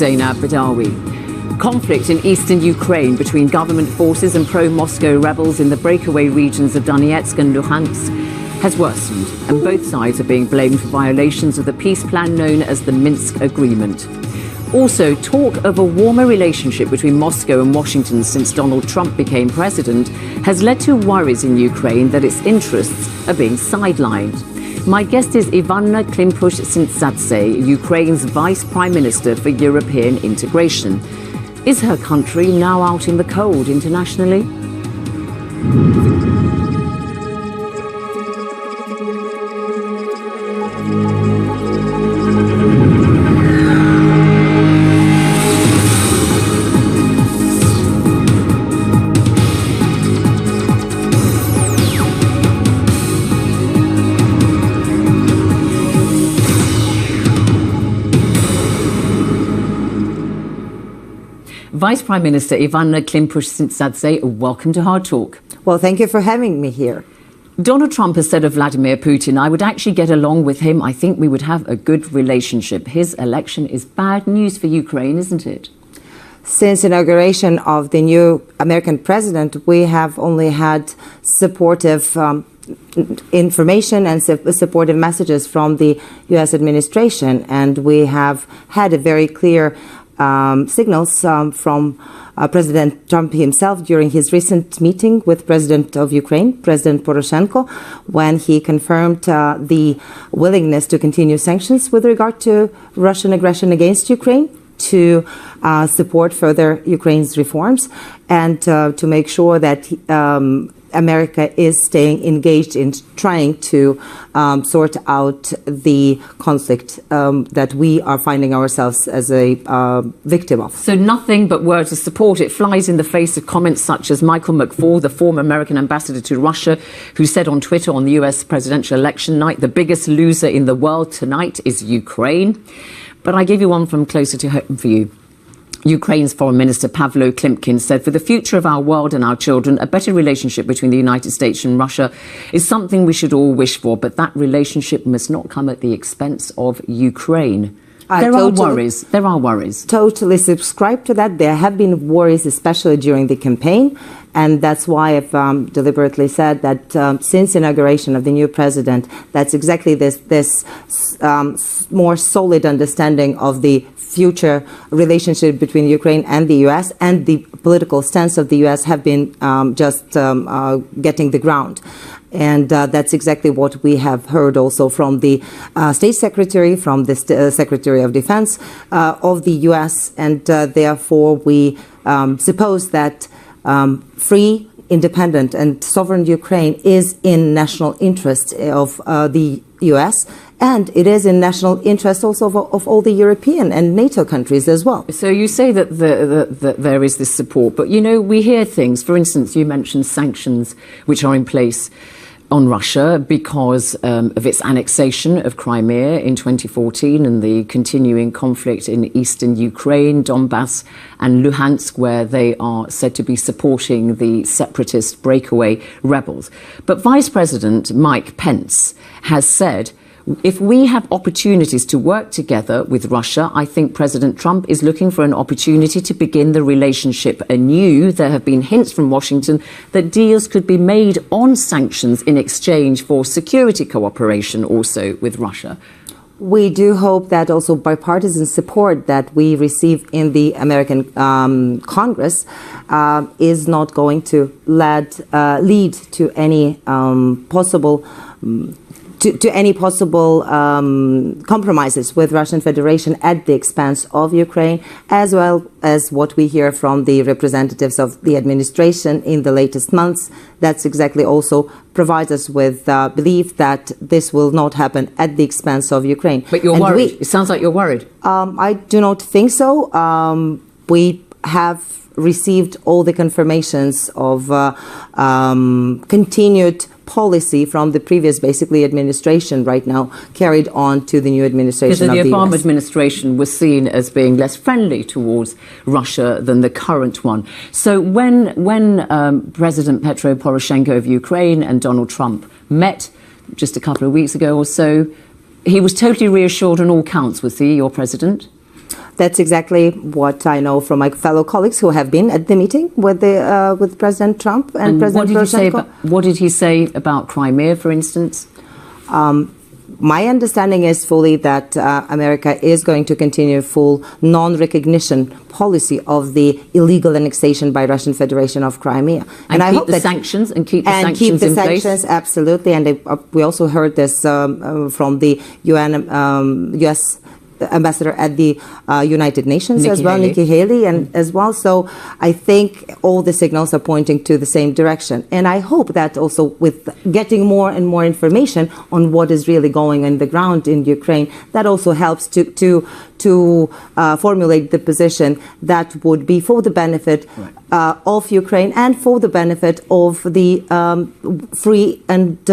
Zeynab Badavi. Conflict in eastern Ukraine between government forces and pro-Moscow rebels in the breakaway regions of Donetsk and Luhansk has worsened, and both sides are being blamed for violations of the peace plan known as the Minsk Agreement. Also, talk of a warmer relationship between Moscow and Washington since Donald Trump became president has led to worries in Ukraine that its interests are being sidelined. My guest is Ivanna Klympush-Цинцадзе, Ukraine's Vice Prime Minister for European Integration. Is her country now out in the cold internationally? Vice Prime Minister Ivanna Klympush-Cинцадзе, welcome to Hard Talk. Well, thank you for having me here. Donald Trump has said of Vladimir Putin, I would actually get along with him. I think we would have a good relationship. His election is bad news for Ukraine, isn't it? Since inauguration of the new American president, we have only had supportive information and supportive messages from the U.S. administration, and we have had a very clear signals from President Trump himself during his recent meeting with President of Ukraine, President Poroshenko, when he confirmed the willingness to continue sanctions with regard to Russian aggression against Ukraine, to support further Ukraine's reforms, and to make sure that America is staying engaged in trying to sort out the conflict that we are finding ourselves as a victim of. So nothing but words of support. It flies in the face of comments such as Michael McFaul, the former American ambassador to Russia, who said on Twitter on the US presidential election night, the biggest loser in the world tonight is Ukraine. But I give you one from closer to home for you. Ukraine's Foreign Minister Pavlo Klimkin said, for the future of our world and our children, a better relationship between the United States and Russia is something we should all wish for, but that relationship must not come at the expense of Ukraine. There are worries. There are worries. Totally subscribe to that. There have been worries, especially during the campaign. And that's why I've deliberately said that since inauguration of the new president, that's exactly this more solid understanding of the future relationship between Ukraine and the U.S. and the political stance of the U.S. have been just getting the ground. And that's exactly what we have heard also from the State Secretary, from the Secretary of Defense of the U.S. And therefore, we suppose that free, independent and sovereign Ukraine is in national interest of the U.S., and it is in national interest also of all the European and NATO countries as well. So you say that there is this support, but, you know, we hear things. For instance, you mentioned sanctions which are in place on Russia because of its annexation of Crimea in 2014 and the continuing conflict in eastern Ukraine, Donbass and Luhansk, where they are said to be supporting the separatist breakaway rebels. But Vice President Mike Pence has said, if we have opportunities to work together with Russia, I think President Trump is looking for an opportunity to begin the relationship anew. There have been hints from Washington that deals could be made on sanctions in exchange for security cooperation also with Russia. We do hope that also bipartisan support that we receive in the American Congress is not going to lead to any possible compromises with Russian Federation at the expense of Ukraine, as well as what we hear from the representatives of the administration in the latest months. That's exactly also provides us with belief that this will not happen at the expense of Ukraine. But you're worried. It sounds like you're worried. I do not think so. We have received all the confirmations of continued policy from the previous, basically, administration right now carried on to the new administration of the Obama US. administration was seen as being less friendly towards Russia than the current one. So when President Petro Poroshenko of Ukraine and Donald Trump met just a couple of weeks ago or so, he was totally reassured on all counts, was he, your president? That's exactly what I know from my fellow colleagues who have been at the meeting with President Trump and President Poroshenko. What did he say about Crimea, for instance? My understanding is fully that America is going to continue full non-recognition policy of the illegal annexation by Russian Federation of Crimea. And I hope the sanctions and keep the sanctions in place. Absolutely. And we also heard this from the U.S. ambassador at the United Nations Nikki Haley, and as well. So I think all the signals are pointing to the same direction. And I hope that also with getting more and more information on what is really going on the ground in Ukraine, that also helps to formulate the position that would be for the benefit of Ukraine and for the benefit of the free and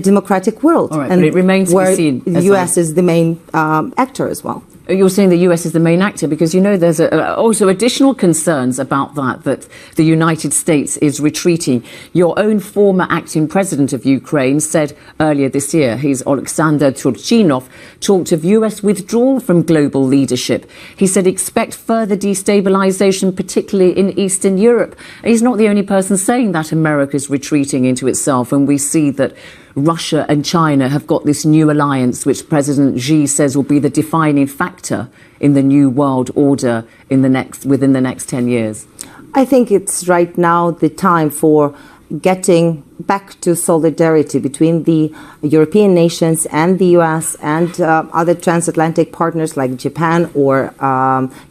democratic world. All right, and but it remains to be seen. The U.S. is the main actor as well. You're saying the US is the main actor because, you know, there's also additional concerns about that the United States is retreating. Your own former acting president of Ukraine said earlier this year, he's Alexander Turchinov, talked of US withdrawal from global leadership. He said expect further destabilization, particularly in Eastern Europe. He's not the only person saying that America is retreating into itself, and we see that Russia and China have got this new alliance, which President Xi says will be the defining factor in the new world order within the next 10 years. I think it's right now the time for getting back to solidarity between the European nations and the US and other transatlantic partners like Japan or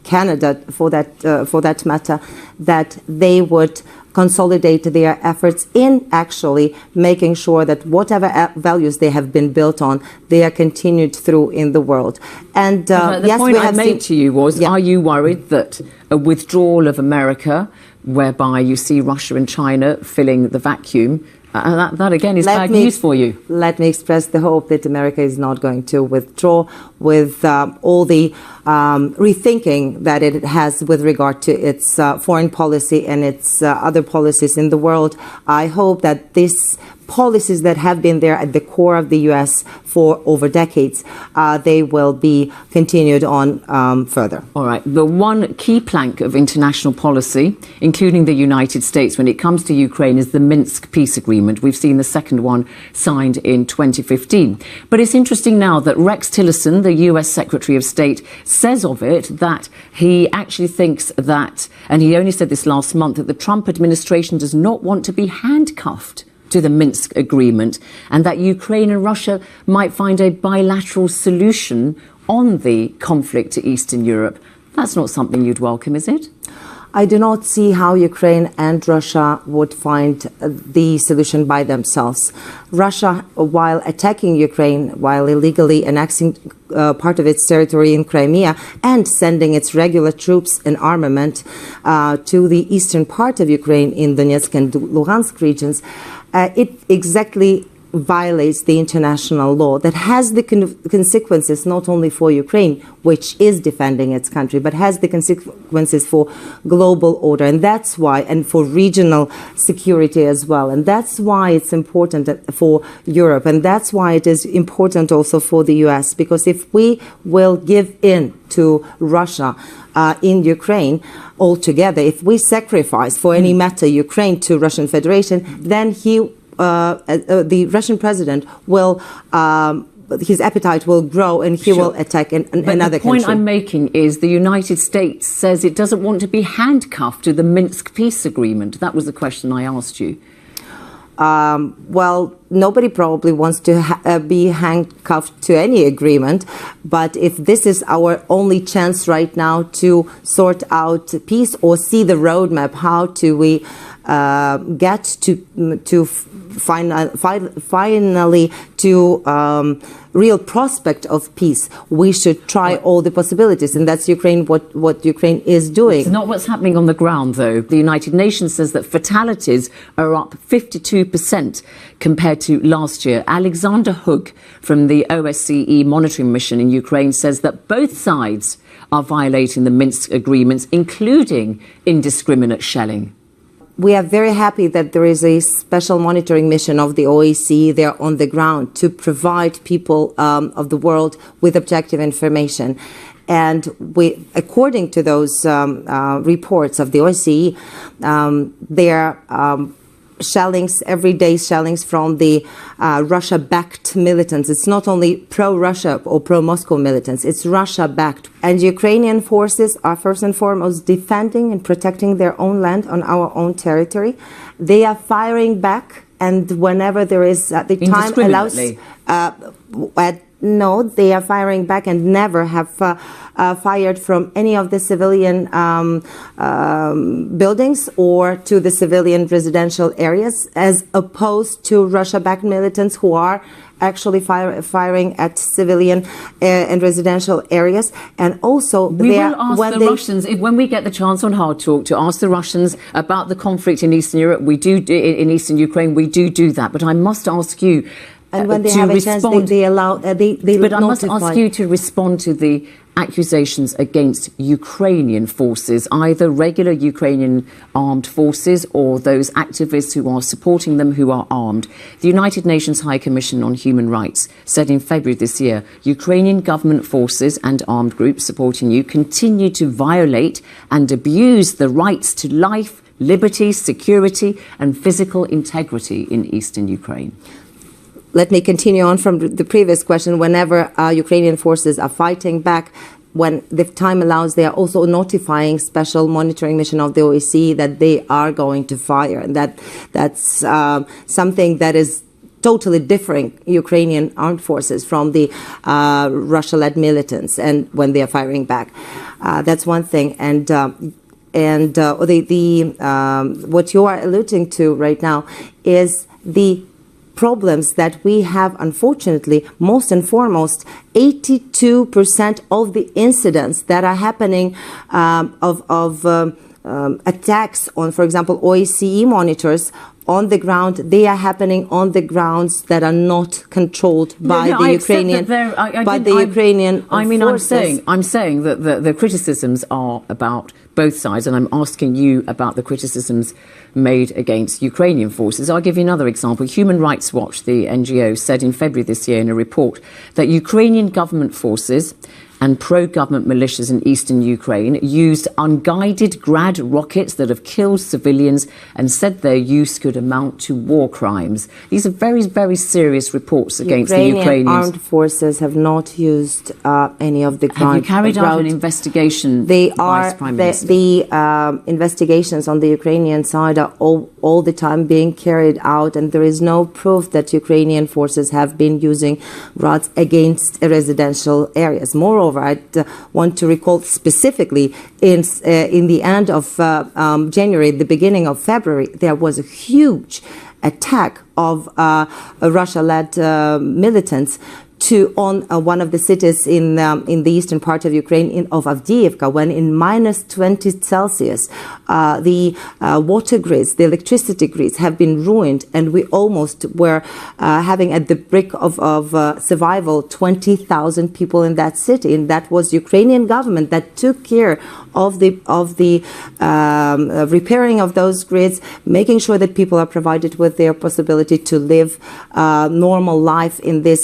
Canada, for that matter, that they would consolidate their efforts in actually making sure that whatever values they have been built on, they are continued through in the world. And the point I made to you was, are you worried that a withdrawal of America, whereby you see Russia and China filling the vacuum, that again is bad news for you? Let me express the hope that America is not going to withdraw with all the rethinking that it has with regard to its foreign policy and its other policies in the world. I hope that these policies that have been there at the core of the U.S. for over decades, they will be continued on further. All right. The one key plank of international policy, including the United States, when it comes to Ukraine, is the Minsk peace agreement. We've seen the second one signed in 2015. But it's interesting now that Rex Tillerson, the U.S. Secretary of State, says of it that he actually thinks that, and he only said this last month, that the Trump administration does not want to be handcuffed to the Minsk agreement, and that Ukraine and Russia might find a bilateral solution on the conflict to Eastern Europe. That's not something you'd welcome, is it? I do not see how Ukraine and Russia would find the solution by themselves. Russia, while attacking Ukraine, while illegally annexing part of its territory in Crimea and sending its regular troops and armament to the eastern part of Ukraine in Donetsk and Luhansk regions, it exactly violates the international law that has the consequences not only for Ukraine, which is defending its country, but has the consequences for global order. And that's why, and for regional security as well. And that's why it's important for Europe. And that's why it is important also for the US, because if we will give in to Russia in Ukraine altogether, if we sacrifice for any matter Ukraine to Russian Federation, then the Russian president will, his appetite will grow and he will attack another country. The point I'm making is the United States says it doesn't want to be handcuffed to the Minsk peace agreement. That was the question I asked you. Well, nobody probably wants to be handcuffed to any agreement, but if this is our only chance right now to sort out peace or see the roadmap, how do we get to finally to real prospect of peace, we should try all the possibilities, and that's what Ukraine is doing. It's not what's happening on the ground, though. The United Nations says that fatalities are up 52% compared to last year. Alexander Hook from the OSCE monitoring mission in Ukraine says that both sides are violating the Minsk agreements, including indiscriminate shelling. We are very happy that there is a special monitoring mission of the OSCE there on the ground to provide people of the world with objective information. And according to those reports of the OSCE, there shellings, everyday shellings from the Russia-backed militants. It's not only pro-Russia or pro-Moscow militants, it's Russia-backed. And Ukrainian forces are first and foremost defending and protecting their own land on our own territory. They are firing back, and whenever there is, the time allows... No, they are firing back and never have fired from any of the civilian buildings or to the civilian residential areas, as opposed to Russia-backed militants who are actually firing at civilian and residential areas. And also, we will ask the Russians, when we get the chance on Hard Talk, to ask the Russians about the conflict in Eastern Europe. We do in Eastern Ukraine. We do that. But I must ask you. And when they have a chance, they allow. But I must ask you to respond to the accusations against Ukrainian forces, either regular Ukrainian armed forces or those activists who are supporting them who are armed. The United Nations High Commission on Human Rights said in February this year, Ukrainian government forces and armed groups supporting you continue to violate and abuse the rights to life, liberty, security and physical integrity in eastern Ukraine. Let me continue on from the previous question. Whenever Ukrainian forces are fighting back, when the time allows, they are also notifying special monitoring mission of the OSCE that they are going to fire. And that's something that is totally differing Ukrainian armed forces from the Russia-led militants, and when they are firing back. That's one thing. And what you are alluding to right now is the problems that we have, unfortunately, most and foremost, 82% of the incidents that are happening of attacks on, for example, OSCE monitors on the ground, they are happening on the grounds that are not controlled by the Ukrainian forces. I'm saying that the criticisms are about both sides, and I'm asking you about the criticisms made against Ukrainian forces. I'll give you another example. Human Rights Watch, the NGO, said in February this year in a report that Ukrainian government forces and pro-government militias in eastern Ukraine used unguided Grad rockets that have killed civilians and said their use could amount to war crimes. These are very, very serious reports against the Ukrainians. Ukrainian armed forces have not used any of the ground. Have you carried out an investigation, Vice Prime Minister? The investigations on the Ukrainian side are all the time being carried out, and there is no proof that Ukrainian forces have been using rods against residential areas. Moreover, I'd want to recall specifically in the end of January, the beginning of February, there was a huge attack of Russia-led militants on one of the cities in the eastern part of Ukraine, of Avdiivka, when in minus 20 Celsius, the water grids, the electricity grids have been ruined, and we almost were having at the brink of survival 20,000 people in that city. And that was Ukrainian government that took care of the repairing of those grids, making sure that people are provided with their possibility to live normal life in this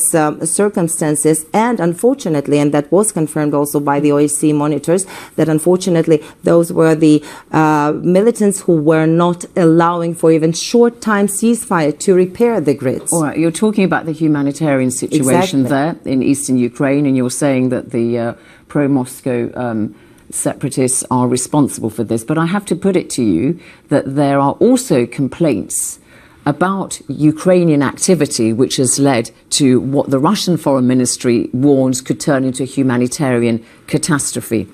circumstances. And unfortunately, and that was confirmed also by the OSCE monitors, that unfortunately those were the militants who were not allowing for even short time ceasefire to repair the grids. All right, you're talking about the humanitarian situation there in eastern Ukraine, and you're saying that the pro-Moscow separatists are responsible for this. But I have to put it to you that there are also complaints about Ukrainian activity which has led to what the Russian Foreign Ministry warns could turn into a humanitarian catastrophe.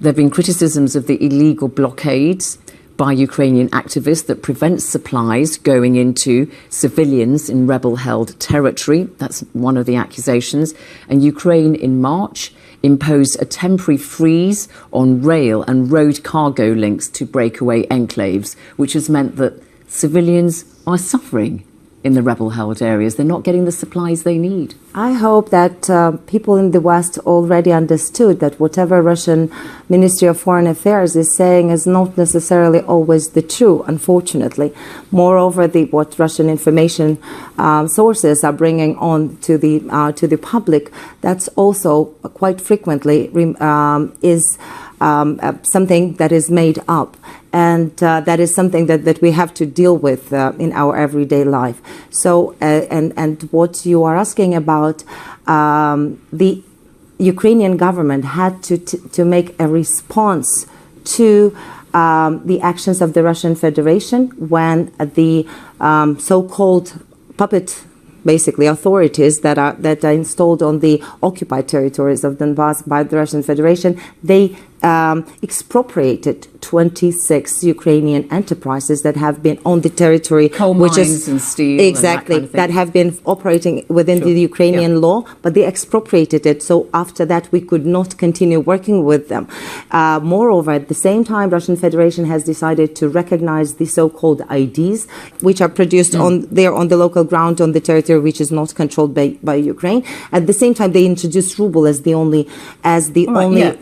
There have been criticisms of the illegal blockades by Ukrainian activists that prevents supplies going into civilians in rebel-held territory. That's one of the accusations. And Ukraine in March imposed a temporary freeze on rail and road cargo links to breakaway enclaves, which has meant that civilians are suffering. in the rebel-held areas. They're not getting the supplies they need. I hope that people in the West already understood that whatever Russian Ministry of Foreign Affairs is saying is not necessarily always the true, unfortunately. Moreover, what Russian information sources are bringing on to the public, that's also quite frequently is something that is made up. And that is something that we have to deal with in our everyday life. So, and what you are asking about, the Ukrainian government had to make a response to the actions of the Russian Federation when the so-called puppet, basically authorities that are installed on the occupied territories of Donbass by the Russian Federation, they expropriated 26 Ukrainian enterprises that have been on the territory, coal which mines is and steel, exactly and that, kind of that have been operating within Sure. the Ukrainian law, but they expropriated it. So after that, we could not continue working with them. Moreover, at the same time, Russian Federation has decided to recognize the so-called IDs, which are produced on the local ground on the territory which is not controlled by Ukraine. At the same time, they introduced ruble as the only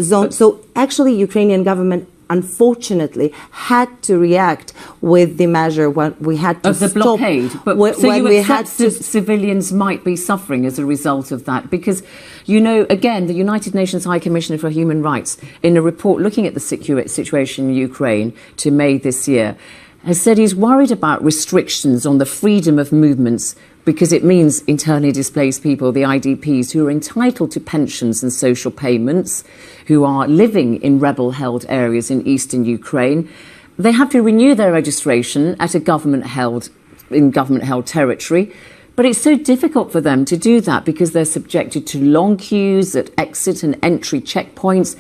zone. So actually, Ukrainian government unfortunately had to react with the measure when we had to of the stop blockade. But so when you we accept had to civilians might be suffering as a result of that, because, you know, again, the United Nations High Commissioner for Human Rights, in a report looking at the situation in Ukraine to May this year, has said he's worried about restrictions on the freedom of movements because it means internally displaced people, the IDPs, who are entitled to pensions and social payments, who are living in rebel-held areas in eastern Ukraine. They have to renew their registration at a government-held territory. But it's so difficult for them to do that because they're subjected to long queues at exit and entry checkpoints.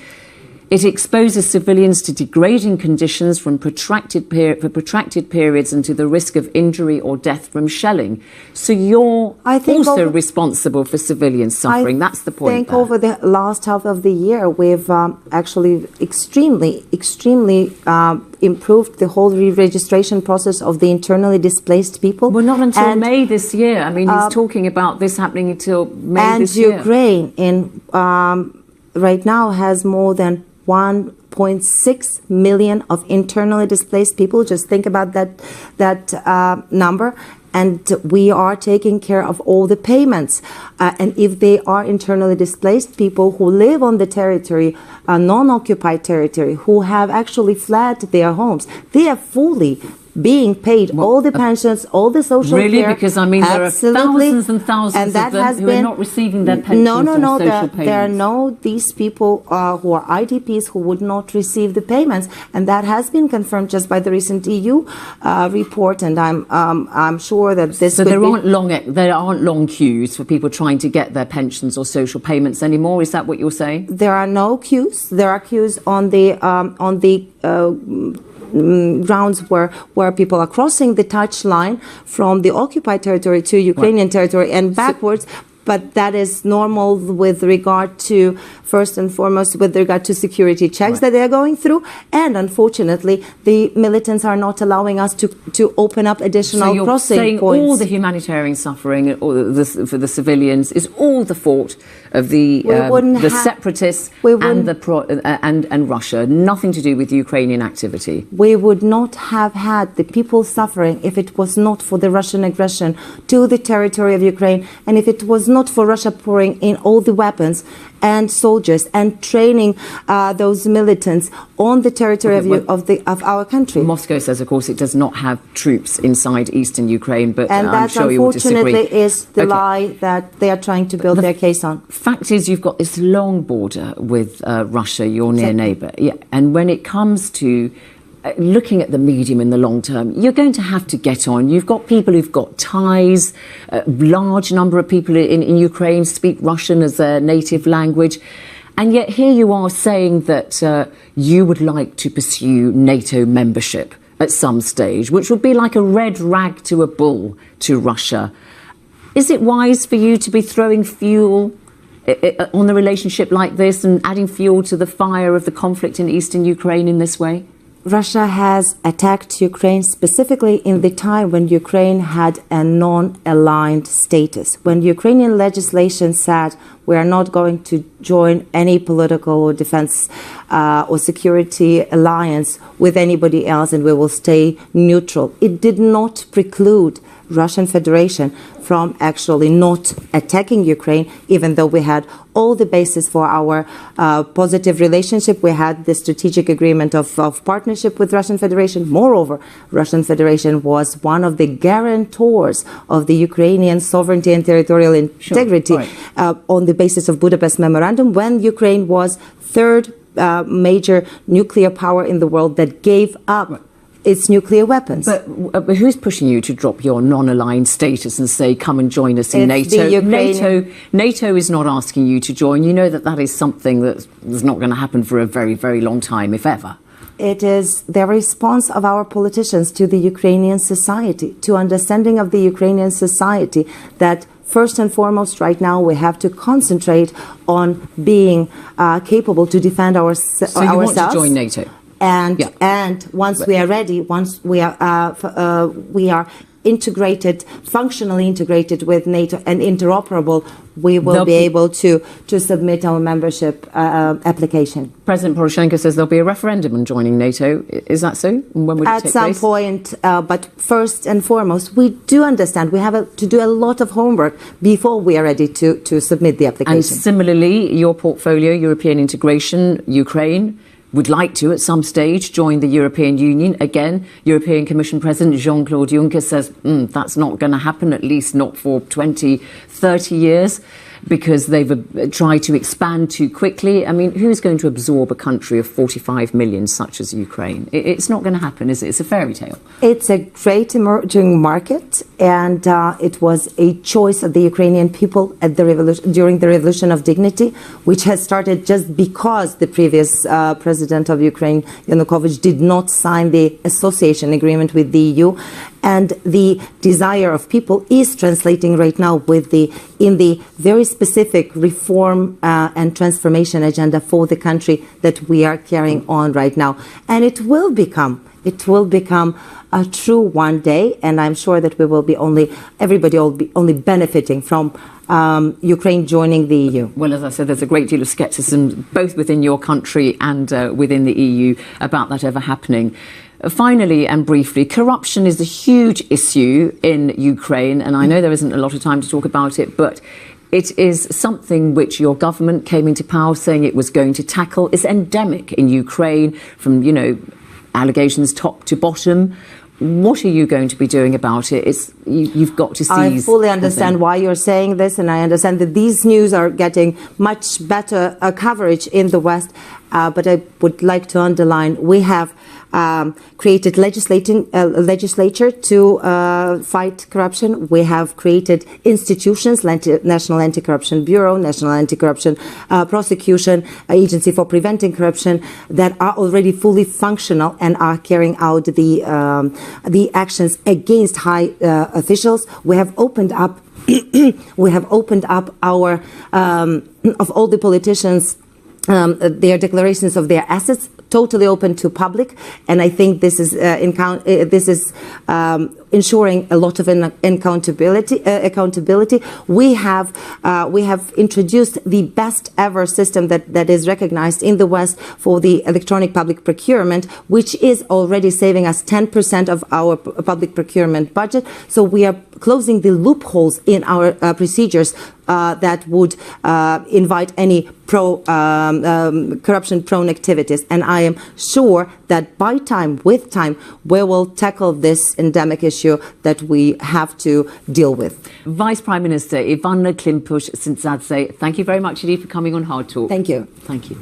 It exposes civilians to degrading conditions for protracted periods and to the risk of injury or death from shelling. So you're also responsible for civilian suffering. That's the point. I think over the last half of the year, we've actually extremely improved the whole re-registration process of the internally displaced people. Well, not until May this year. I mean, he's talking about this happening until May this year. And Ukraine right now has more than 1.6 million of internally displaced people. Just think about that number. And we are taking care of all the payments. And if they are internally displaced people who live on the territory, non-occupied territory, who have actually fled their homes, they are fully being paid all the pensions, all the social care. Really? Because, I mean, there are thousands and thousands of them who are not receiving their pensions or social payments. There are these people who are IDPs who would not receive the payments. And that has been confirmed just by the recent EU report. And I'm sure that this So there aren't long queues for people trying to get their pensions or social payments anymore? Is that what you're saying? There are no queues. There are queues on the grounds where people are crossing the touch line from the occupied territory to Ukrainian territory and backwards. But that is normal with regard to, first and foremost, with regard to security checks that they are going through. And unfortunately, the militants are not allowing us to open up additional crossing points. So you're saying all the humanitarian suffering for the civilians is all the fault of the separatists and Russia, nothing to do with Ukrainian activity? We would not have had the people suffering if it was not for the Russian aggression to the territory of Ukraine, and if it was not for Russia pouring in all the weapons and soldiers and training those militants on the territory of our country. Moscow says, of course, it does not have troops inside eastern Ukraine, but and I'm sure you will disagree. And that, unfortunately, is the lie that they are trying to build their case on. Fact is, you've got this long border with Russia, your near neighbour. Yeah. And when it comes to looking at the medium and the long term, you're going to have to get on. You've got people who've got ties. A large number of people in Ukraine speak Russian as their native language. And yet here you are saying that you would like to pursue NATO membership at some stage, which would be like a red rag to a bull to Russia. Is it wise for you to be throwing fuel on the relationship like this and adding fuel to the fire of the conflict in eastern Ukraine in this way? Russia has attacked Ukraine specifically in the time when Ukraine had a non-aligned status. When Ukrainian legislation said we are not going to join any political or defense or security alliance with anybody else and we will stay neutral, it did not preclude Russian Federation from actually not attacking Ukraine, even though we had all the basis for our positive relationship. We had the strategic agreement of partnership with Russian Federation. Moreover, Russian Federation was one of the guarantors of the Ukrainian sovereignty and territorial integrity on the basis of Budapest Memorandum when Ukraine was third major nuclear power in the world that gave up its nuclear weapons. But who's pushing you to drop your non-aligned status and say, come and join us in It's NATO? NATO is not asking you to join. You know that that is something that is not going to happen for a very, very long time, if ever. It is the response of our politicians to the Ukrainian society, to understanding of the Ukrainian society that first and foremost, right now, we have to concentrate on being capable to defend ourselves. So you want to join NATO? And once we are ready, once we are integrated, functionally integrated with NATO and interoperable, we will be able to submit our membership application. President Poroshenko says there'll be a referendum on joining NATO. Is that so? When would it take place? At some point, but first and foremost, we do understand we have to do a lot of homework before we are ready to submit the application. And similarly, your portfolio, European integration, Ukraine, would like to, at some stage, join the European Union. Again, European Commission President Jean-Claude Juncker says that's not going to happen, at least not for 20, 30 years, because they've tried to expand too quickly. I mean, who's going to absorb a country of 45 million such as Ukraine? It's not going to happen, is it? It's a fairy tale. It's a great emerging market, and it was a choice of the Ukrainian people at the during the Revolution of Dignity, which has started just because the previous president of Ukraine, Yanukovych, did not sign the association agreement with the EU. And the desire of people is translating right now in the very specific reform and transformation agenda for the country that we are carrying on right now. And it will become a true one day, and I'm sure that we will be everybody will be only benefiting from Ukraine joining the EU. Well, as I said, there's a great deal of scepticism both within your country and within the EU about that ever happening. Finally and briefly, corruption is a huge issue in Ukraine, and I know there isn't a lot of time to talk about it, but it is something which your government came into power saying it was going to tackle. It's endemic in Ukraine from, allegations top to bottom. What are you going to be doing about it? You've got to seize. I fully understand why you're saying this, and I understand that these news are getting much better coverage in the West. But I would like to underline, we have created legislature to fight corruption. We have created institutions, National Anti-Corruption Bureau, National Anti-Corruption Prosecution, Agency for Preventing Corruption, that are already fully functional and are carrying out the actions against high officials. We have opened up our of all the politicians their declarations of their assets totally open to public, and I think this is ensuring a lot of accountability. We have introduced the best ever system that is recognized in the West for the electronic public procurement, which is already saving us 10% of our public procurement budget. So we are closing the loopholes in our procedures that would invite any corruption-prone activities. And I am sure that with time, we will tackle this endemic issue that we have to deal with. Vice Prime Minister Ivana Klимпуш-Цинцадзе, thank you very much indeed for coming on Hard Talk. Thank you. Thank you.